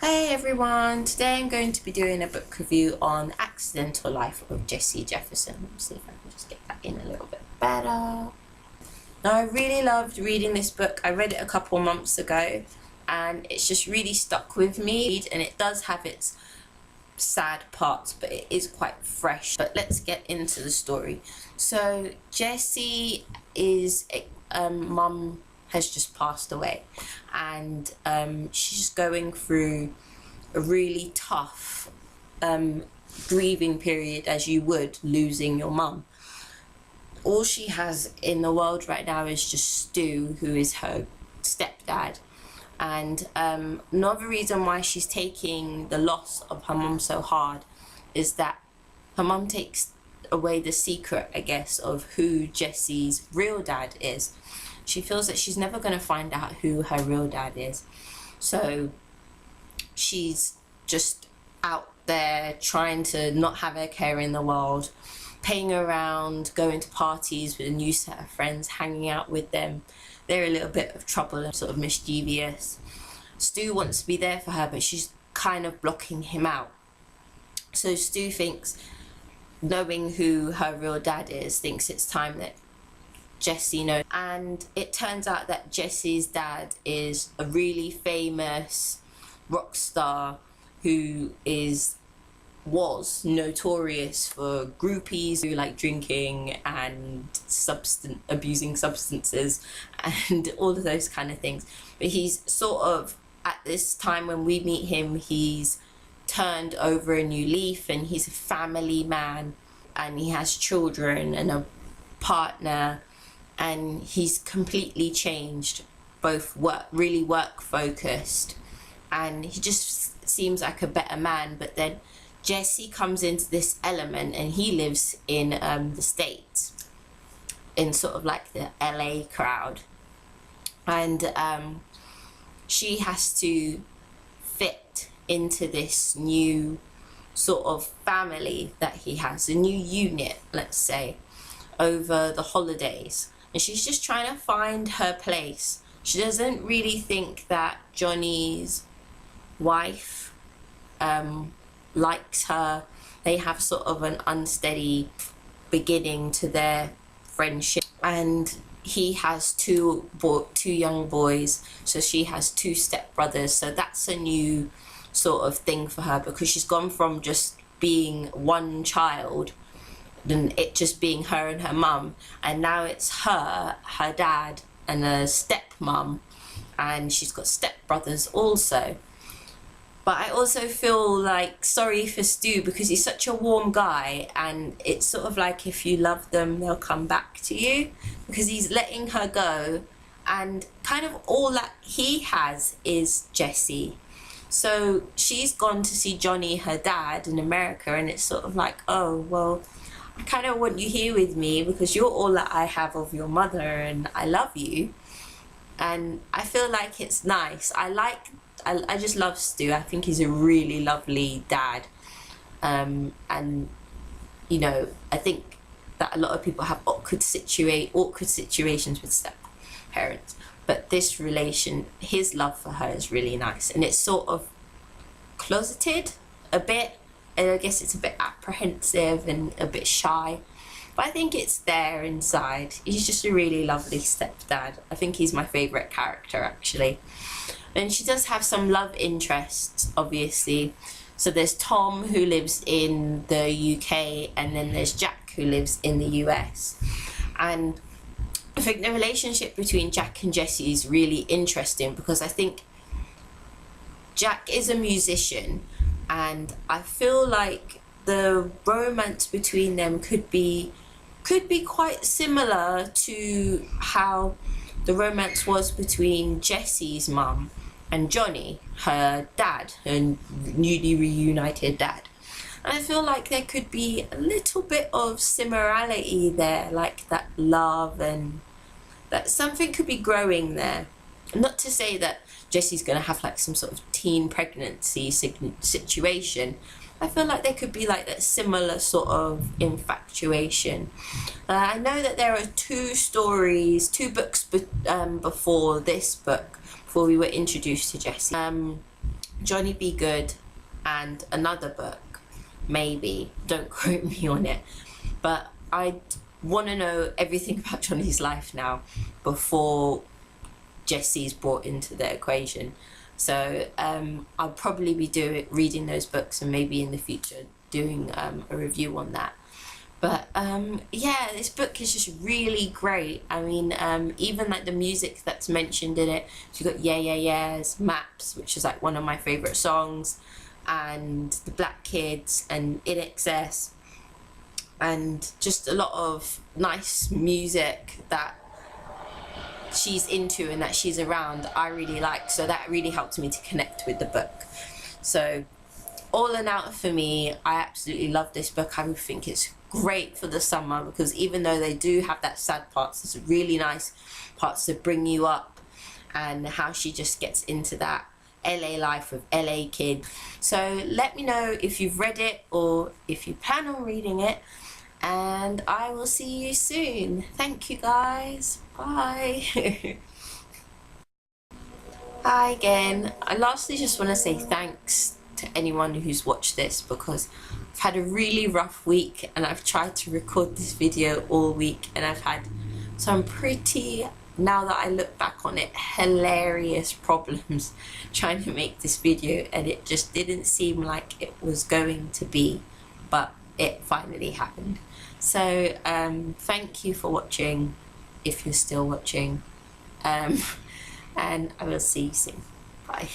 Hey everyone, today I'm going to be doing a book review on Accidental Life of Jessie Jefferson. Let's see if I can just get that in a little bit better. Now, I really loved reading this book. I read it a couple months ago and it's just really stuck with me, and it does have its sad parts, but it is quite fresh. But let's get into the story. So Jessie is mum has just passed away, and she's going through a really tough grieving period, as you would losing your mum. All she has in the world right now is just Stu, who is her stepdad. And another reason why she's taking the loss of her mum so hard is that her mum takes away the secret, I guess, of who Jessie's real dad is. She feels that she's never going to find out who her real dad is. So she's just out there trying to not have her care in the world, paying around, going to parties with a new set of friends, hanging out with them. They're a little bit of trouble and sort of mischievous. Stu wants to be there for her, but she's kind of blocking him out. So Stu thinks, knowing who her real dad is, thinks it's time that Jessie knows. And it turns out that Jessie's dad is a really famous rock star who was notorious for groupies who like drinking and abusing substances and all of those kind of things. But he's sort of, at this time when we meet him, he's turned over a new leaf, and he's a family man, and he has children and a partner, and he's completely changed, both really work focused, and he just seems like a better man. But then Jessie comes into this element, and he lives in the States, in sort of like the LA crowd, and she has to fit into this new sort of family that he has, a new unit, let's say, over the holidays. And she's just trying to find her place. She doesn't really think that Johnny's wife likes her. They have sort of an unsteady beginning to their friendship, and he has two young boys, so she has two stepbrothers. So that's a new sort of thing for her, because she's gone from just being one child, than it just being her and her mum, and now it's her dad, and a stepmom, and she's got stepbrothers also. But I also feel like sorry for Stu, because he's such a warm guy, and it's sort of like if you love them, they'll come back to you, because he's letting her go, and kind of all that he has is Jessie. So she's gone to see Johnny, her dad, in America, and it's sort of like, oh, well, I kind of want you here with me because you're all that I have of your mother, and I love you. And I feel like it's nice. I just love Stu. I think he's a really lovely dad. And, you know, I think that a lot of people have awkward situations with step-parents. But this relation, his love for her is really nice. And it's sort of closeted a bit. And I guess it's a bit apprehensive and a bit shy. But I think it's there inside. He's just a really lovely stepdad. I think he's my favourite character, actually. And she does have some love interests, obviously. So there's Tom, who lives in the UK, and then there's Jack, who lives in the US. And I think the relationship between Jack and Jessie is really interesting, because I think Jack is a musician, and I feel like the romance between them could be quite similar to how the romance was between Jessie's mum and Johnny, her dad, her newly reunited dad. And I feel like there could be a little bit of similarity there, like that love, and that something could be growing there. Not to say that Jessie's going to have like some sort of teen pregnancy situation. I feel like there could be like that similar sort of infatuation. I know that there are two books before this book, before we were introduced to Jessie. Johnny Be Good, and another book, maybe, don't quote me on it, but I want to know everything about Johnny's life now before Jessie's brought into the equation. So I'll probably be reading those books, and maybe in the future doing a review on that. But yeah, this book is just really great. I mean, even like the music that's mentioned in it, so you've got Yeah Yeah Yeahs, Maps, which is like one of my favourite songs, and The Black Kids, and In Excess, and just a lot of nice music that she's into and that she's around, I really like. So that really helped me to connect with the book. So all in all, for me, I absolutely love this book. I think it's great for the summer, because even though they do have that sad parts, there's really nice parts to bring you up, and how she just gets into that LA life with LA kid. So let me know if you've read it or if you plan on reading it, and I will see you soon. Thank you guys. Bye. Hi again. I lastly just want to say thanks to anyone who's watched this, because I've had a really rough week and I've tried to record this video all week, and I've had some pretty, now that I look back on it, hilarious problems trying to make this video, and it just didn't seem like it was going to be, but it finally happened. So thank you for watching, if you're still watching, and I will see you soon. Bye.